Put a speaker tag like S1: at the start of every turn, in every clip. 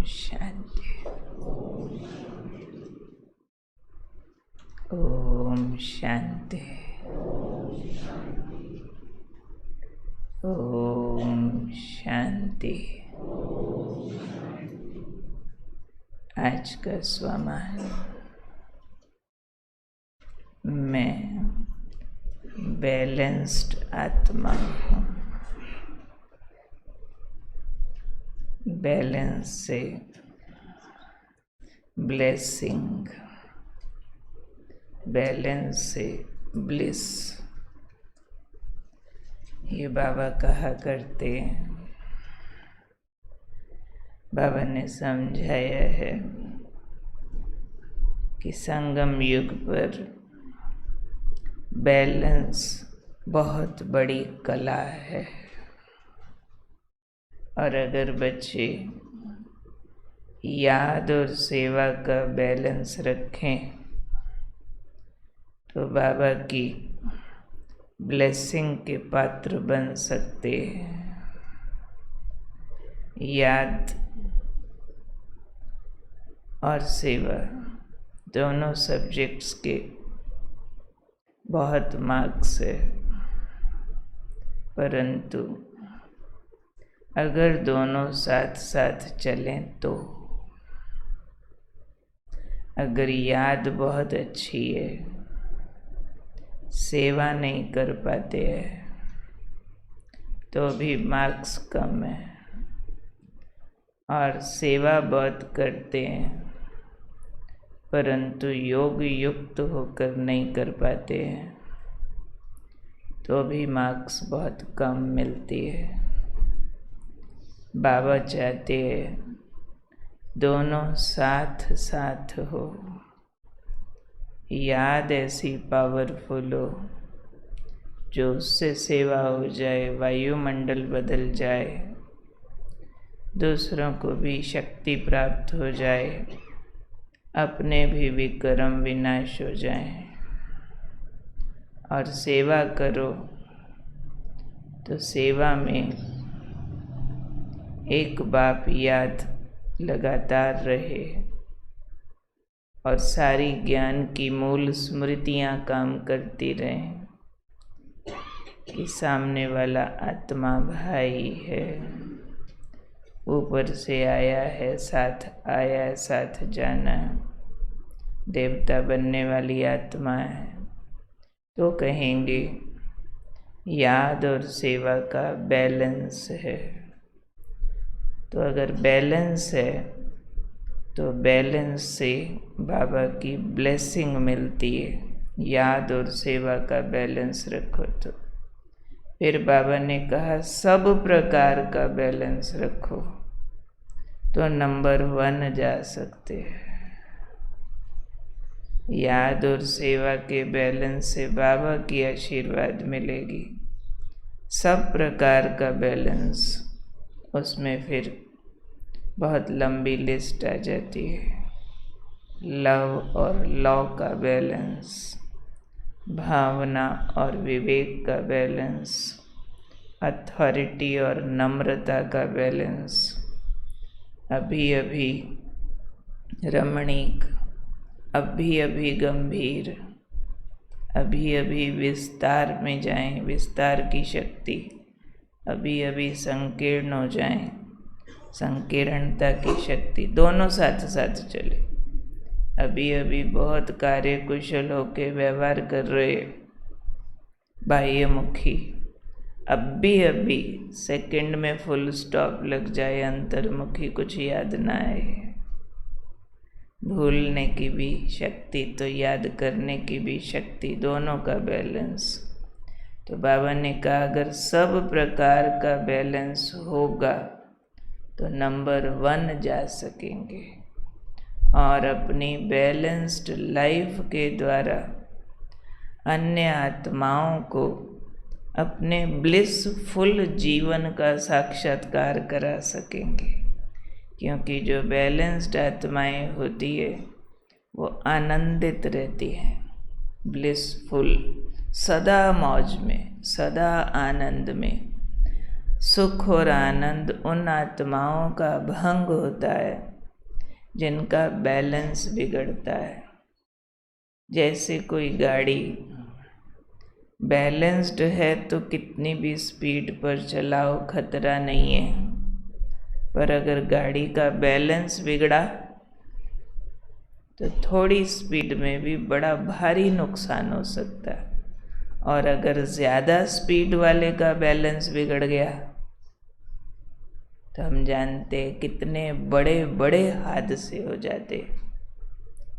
S1: शांति। ओम शांति। ओम शांति। आज का स्वमान। मैं बैलेंस्ड आत्मा हूँ। बैलेंस से ब्लेसिंग, बैलेंस से ब्लिस, ये बाबा कहा करते हैं। बाबा ने समझाया है कि संगम युग पर बैलेंस बहुत बड़ी कला है, और अगर बच्चे याद और सेवा का बैलेंस रखें तो बाबा की ब्लेसिंग के पात्र बन सकते हैं। याद और सेवा दोनों सब्जेक्ट्स के बहुत मार्क्स है, परंतु अगर दोनों साथ साथ चलें तो, अगर याद बहुत अच्छी है, सेवा नहीं कर पाते हैं तो भी मार्क्स कम है, और सेवा बहुत करते हैं परंतु योग युक्त होकर नहीं कर पाते हैं तो भी मार्क्स बहुत कम मिलती है। बाबा चाहते हैं दोनों साथ साथ हो। याद ऐसी पावरफुल हो जो उससे सेवा हो जाए, वायुमंडल बदल जाए, दूसरों को भी शक्ति प्राप्त हो जाए, अपने भी विक्रम विनाश हो जाए। और सेवा करो तो सेवा में एक बाप याद लगातार रहे और सारी ज्ञान की मूल स्मृतियाँ काम करती रहें कि सामने वाला आत्मा भाई है, ऊपर से आया है, साथ आया है, साथ जाना, देवता बनने वाली आत्मा है। तो कहेंगे याद और सेवा का बैलेंस है। तो अगर बैलेंस है तो बैलेंस से बाबा की ब्लेसिंग मिलती है। याद और सेवा का बैलेंस रखो तो फिर बाबा ने कहा सब प्रकार का बैलेंस रखो तो नंबर 1 जा सकते हैं। याद और सेवा के बैलेंस से बाबा की आशीर्वाद मिलेगी। सब प्रकार का बैलेंस, उसमें फिर बहुत लंबी लिस्ट आ जाती है। लव और लॉ का बैलेंस, भावना और विवेक का बैलेंस, अथॉरिटी और नम्रता का बैलेंस, अभी अभी रमणीक, अभी अभी गंभीर, अभी अभी विस्तार में जाएं, विस्तार की शक्ति, अभी अभी संकीर्ण हो जाएं, संकीर्णता की शक्ति, दोनों साथ साथ चले। अभी अभी बहुत कार्य कुशल होके व्यवहार कर रहे बाह्यमुखी, अभी सेकंड में फुल स्टॉप लग जाए, अंतर्मुखी कुछ याद ना आए। भूलने की भी शक्ति तो याद करने की भी शक्ति, दोनों का बैलेंस। तो बाबा ने कहा अगर सब प्रकार का बैलेंस होगा तो नंबर 1 जा सकेंगे, और अपनी बैलेंस्ड लाइफ के द्वारा अन्य आत्माओं को अपने ब्लिसफुल जीवन का साक्षात्कार करा सकेंगे। क्योंकि जो बैलेंस्ड आत्माएं होती है वो आनंदित रहती हैं, ब्लिसफुल, सदा मौज में, सदा आनंद में। सुख और आनंद उन आत्माओं का भंग होता है जिनका बैलेंस बिगड़ता है। जैसे कोई गाड़ी बैलेंस्ड है तो कितनी भी स्पीड पर चलाओ खतरा नहीं है, पर अगर गाड़ी का बैलेंस बिगड़ा तो थोड़ी स्पीड में भी बड़ा भारी नुकसान हो सकता है। और अगर ज़्यादा स्पीड वाले का बैलेंस बिगड़ गया तो हम जानते हैं कितने बड़े बड़े हादसे हो जाते।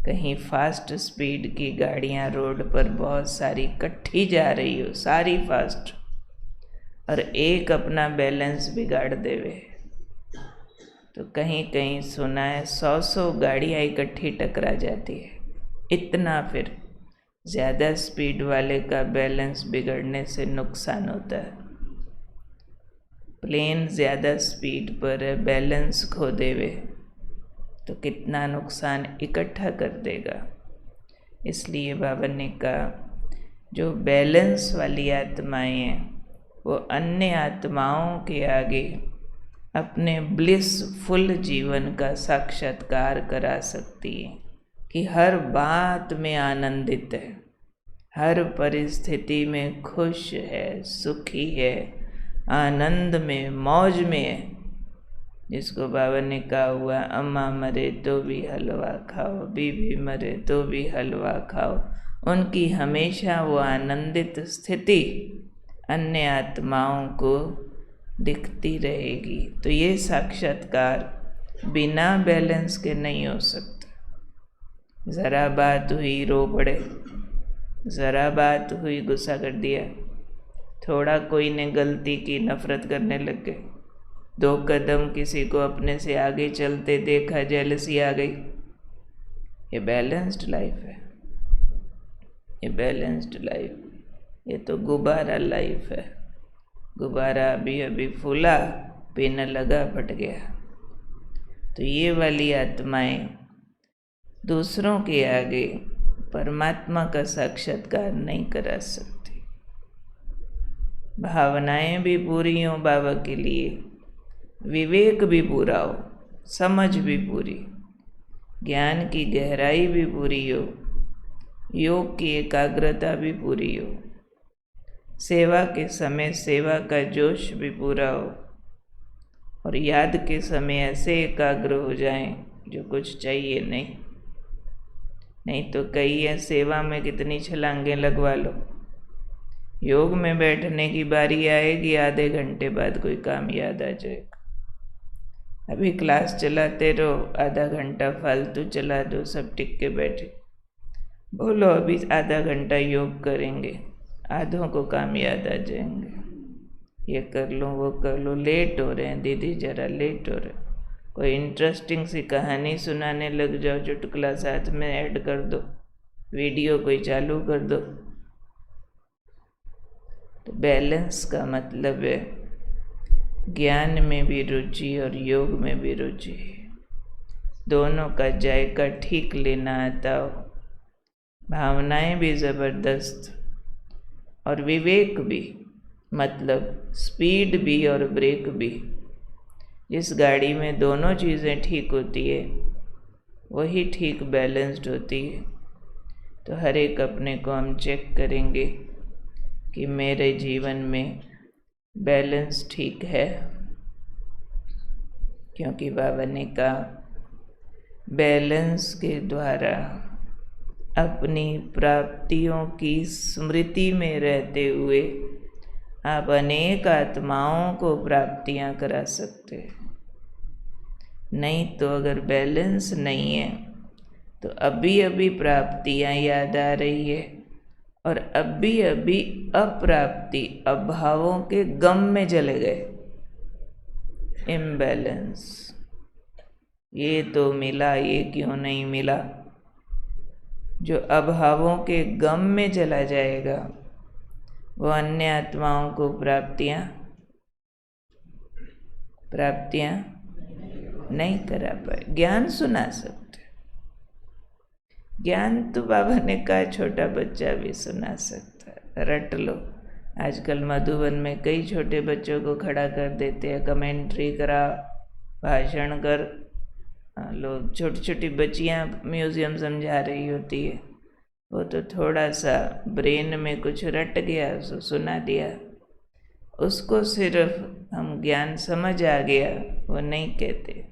S1: कहीं फास्ट स्पीड की गाड़ियां रोड पर बहुत सारी इकट्ठी जा रही हो, सारी फास्ट, और एक अपना बैलेंस बिगाड़ देवे तो कहीं कहीं सुना है 100 गाड़ियां इकट्ठी टकरा जाती है। इतना फिर ज़्यादा स्पीड वाले का बैलेंस बिगड़ने से नुकसान होता है। प्लेन ज़्यादा स्पीड पर है, बैलेंस खो देवे तो कितना नुकसान इकट्ठा कर देगा। इसलिए बाबा ने कहा जो बैलेंस वाली आत्माएं हैं वो अन्य आत्माओं के आगे अपने ब्लिसफुल जीवन का साक्षात्कार करा सकती है कि हर बात में आनंदित है, हर परिस्थिति में खुश है, सुखी है, आनंद में, मौज में है। जिसको बाबा ने कहा हुआ अम्मा मरे तो भी हलवा खाओ, बीबी मरे तो भी हलवा खाओ, उनकी हमेशा वो आनंदित स्थिति अन्य आत्माओं को दिखती रहेगी। तो ये साक्षात्कार बिना बैलेंस के नहीं हो सकता। ज़रा बात हुई रो पड़े, ज़रा बात हुई गुस्सा कर दिया, थोड़ा कोई ने गलती की नफरत करने लग गए, 2 कदम किसी को अपने से आगे चलते देखा जेलसी आ गई। ये बैलेंस्ड लाइफ है, ये बैलेंस्ड लाइफ, ये तो गुब्बारा लाइफ है। गुब्बारा अभी अभी फूला, पिन लगा, फट गया। तो ये वाली आत्माएं दूसरों के आगे परमात्मा का साक्षात्कार नहीं करा सकती। भावनाएं भी पूरी हों बाबा के लिए, विवेक भी पूरा हो, समझ भी पूरी, ज्ञान की गहराई भी पूरी हो, योग की एकाग्रता भी पूरी हो, सेवा के समय सेवा का जोश भी पूरा हो, और याद के समय ऐसे एकाग्र हो जाएं जो कुछ चाहिए नहीं तो कई है सेवा में कितनी छलांगें लगवा लो, योग में बैठने की बारी आएगी आधे घंटे बाद कोई काम याद आ जाएगा। अभी क्लास चलाते रहो, आधा घंटा फालतू चला दो, सब टिक के बैठे, बोलो अभी आधा घंटा योग करेंगे, आधों को काम याद आ जाएंगे। ये कर लो, वो कर लो, लेट हो रहे हैं दीदी, जरा लेट हो रहे हैं। कोई इंटरेस्टिंग सी कहानी सुनाने लग जाओ, चुटकुला साथ में ऐड कर दो, वीडियो कोई चालू कर दो। तो बैलेंस का मतलब है ज्ञान में भी रुचि और योग में भी रुचि, दोनों का जायका ठीक लेना आता हो, भावनाएं भी ज़बरदस्त और विवेक भी, मतलब स्पीड भी और ब्रेक भी। जिस गाड़ी में दोनों चीज़ें ठीक होती है वही ठीक बैलेंस्ड होती है। तो हर एक अपने को हम चेक करेंगे कि मेरे जीवन में बैलेंस ठीक है, क्योंकि बाबा ने कहा बैलेंस के द्वारा अपनी प्राप्तियों की स्मृति में रहते हुए आप अनेक आत्माओं को प्राप्तियां करा सकते हैं। नहीं तो अगर बैलेंस नहीं है तो अभी अभी प्राप्तियां याद आ रही है और अभी अभी अप्राप्ति अभावों के गम में चले गए। इम्बैलेंस, ये तो मिला, ये क्यों नहीं मिला। जो अभावों के गम में चला जाएगा वो अन्य आत्माओं को प्राप्तियां नहीं करा पाए। ज्ञान सुना सकते, ज्ञान तो बाबा ने कहा छोटा बच्चा भी सुना सकता है, रट लो। आजकल मधुबन में कई छोटे बच्चों को खड़ा कर देते हैं, कमेंट्री करा, भाषण कर, लोग छोटी छोटी बच्चियाँ म्यूज़ियम समझा रही होती है, वो तो थोड़ा सा ब्रेन में कुछ रट गया, सो सुना दिया, उसको सिर्फ हम ज्ञान समझ आ गया, वो नहीं कहते।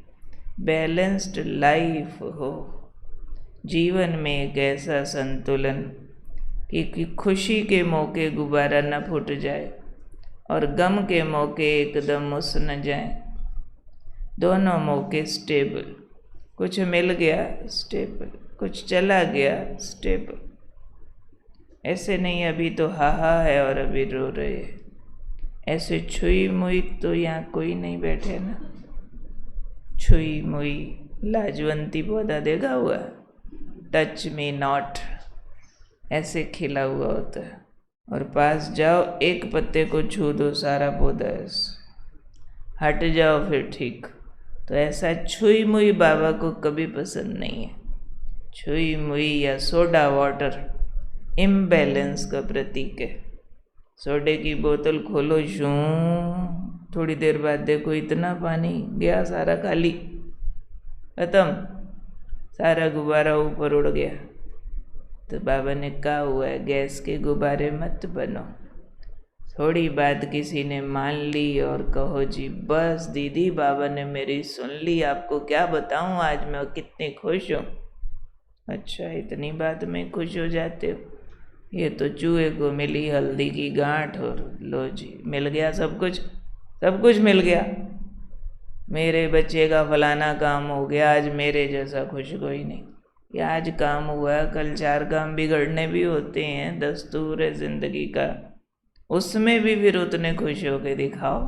S1: बैलेंस्ड लाइफ हो, जीवन में एक ऐसा संतुलन कि खुशी के मौके गुब्बारा न फूट जाए और गम के मौके एकदम उस न जाए, दोनों मौके स्टेबल। कुछ मिल गया स्टेबल, कुछ चला गया स्टेबल। ऐसे नहीं अभी तो हा है और अभी रो रहे हैं, ऐसे छुई मुई तो यहाँ कोई नहीं बैठे ना। छुई मुई लाजवंती पौधा देखा हुआ, टच मी नॉट, ऐसे खिला हुआ होता है, और पास जाओ एक पत्ते को छू दो सारा पौधा ऐसे, हट जाओ फिर ठीक। तो ऐसा छुई मुई बाबा को कभी पसंद नहीं है। छुई मुई या सोडा वाटर इम्बैलेंस का प्रतीक है। सोडे की बोतल खोलो, शू, थोड़ी देर बाद देखो इतना पानी गया सारा खाली, खत्म, सारा गुब्बारा ऊपर उड़ गया। तो बाबा ने कहा हुआ है गैस के गुब्बारे मत बनो। थोड़ी बात किसी ने मान ली और कहो जी बस दीदी बाबा ने मेरी सुन ली, आपको क्या बताऊं आज मैं कितनी खुश हूँ। अच्छा इतनी बात में खुश हो जाते हो, ये तो चूहे को मिली हल्दी की गांठ और लो जी मिल गया सब कुछ, सब कुछ मिल गया। मेरे बच्चे का फलाना काम हो गया, आज मेरे जैसा खुश कोई नहीं। ये आज काम हुआ, कल 4 काम बिगड़ने भी होते हैं, दस्तूर है जिंदगी का, उसमें भी फिर उतने खुश होके दिखाओ,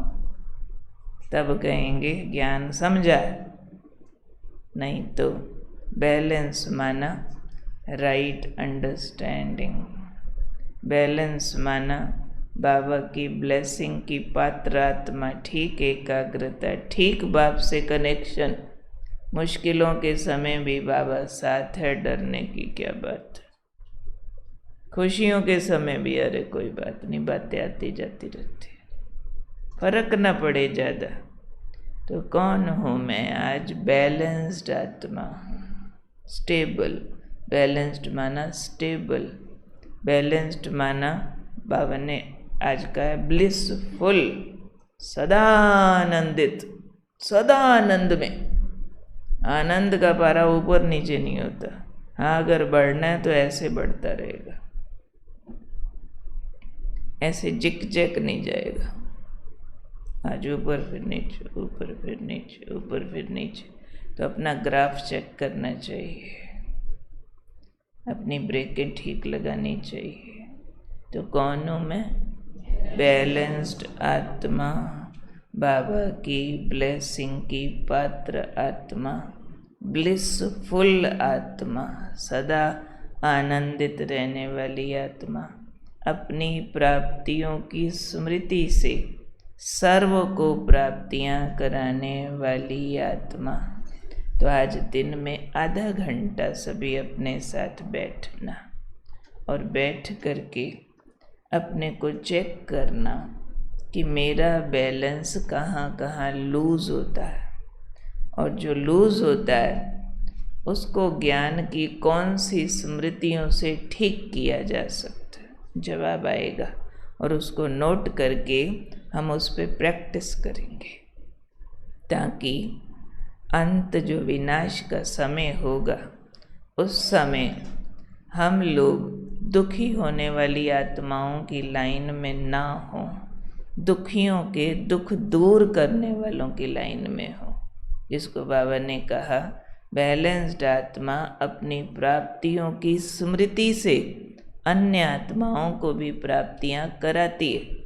S1: तब कहेंगे ज्ञान समझा। नहीं तो बैलेंस माना राइट अंडरस्टैंडिंग, बैलेंस माना बाबा की ब्लेसिंग की पात्र आत्मा, ठीक एकाग्रता, ठीक बाप से कनेक्शन। मुश्किलों के समय भी बाबा साथ है, डरने की क्या बात है। खुशियों के समय भी अरे कोई बात नहीं, बातें आती जाती रहती है, फर्क न पड़े ज़्यादा। तो कौन हूँ मैं आज? बैलेंस्ड आत्मा, स्टेबल। बैलेंस्ड माना स्टेबल, बैलेंस्ड माना बाबा ने आज का है ब्लिसफुल, सदा आनंदित, सदा आनंद में। आनंद का पारा ऊपर नीचे नहीं होता। हाँ अगर बढ़ना है तो ऐसे बढ़ता रहेगा, ऐसे जिक जैक नहीं जाएगा। आज ऊपर फिर नीचे, ऊपर फिर नीचे, ऊपर फिर नीचे। तो अपना ग्राफ चेक करना चाहिए, अपनी ब्रेकें ठीक लगानी चाहिए। तो कौन हूँ मैं? बैलेंस्ड आत्मा, बाबा की ब्लेसिंग की पात्र आत्मा, ब्लिसफुल आत्मा, सदा आनंदित रहने वाली आत्मा, अपनी प्राप्तियों की स्मृति से सर्व को प्राप्तियां कराने वाली आत्मा। तो आज दिन में आधा घंटा सभी अपने साथ बैठना और बैठ करके अपने को चेक करना कि मेरा बैलेंस कहाँ कहाँ लूज़ होता है, और जो लूज़ होता है उसको ज्ञान की कौन सी स्मृतियों से ठीक किया जा सकता है। जवाब आएगा और उसको नोट करके हम उस पर प्रैक्टिस करेंगे, ताकि अंत जो विनाश का समय होगा उस समय हम लोग दुखी होने वाली आत्माओं की लाइन में ना हो, दुखियों के दुख दूर करने वालों की लाइन में हो। जिसको बाबा ने कहा बैलेंस्ड आत्मा अपनी प्राप्तियों की स्मृति से अन्य आत्माओं को भी प्राप्तियां कराती है।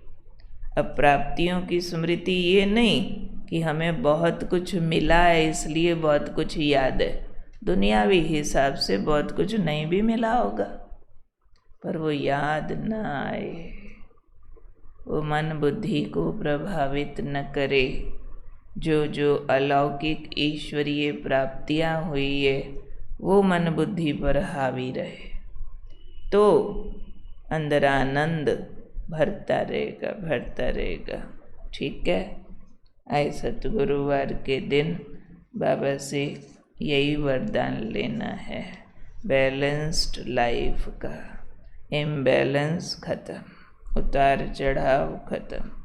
S1: अब प्राप्तियों की स्मृति ये नहीं कि हमें बहुत कुछ मिला है इसलिए बहुत कुछ याद है, दुनियावी हिसाब से बहुत कुछ नहीं भी मिला होगा, पर वो याद न आए, वो मन बुद्धि को प्रभावित न करे। जो जो अलौकिक ईश्वरीय प्राप्तियां हुई है वो मन बुद्धि पर हावी रहे, तो अंदर आनंद भरता रहेगा, भरता रहेगा। ठीक है। आए सतगुरुवार के दिन बाबा से यही वरदान लेना है। बैलेंस्ड लाइफ का, इम्बैलेंस खत्म, उतार चढ़ाव खत्म।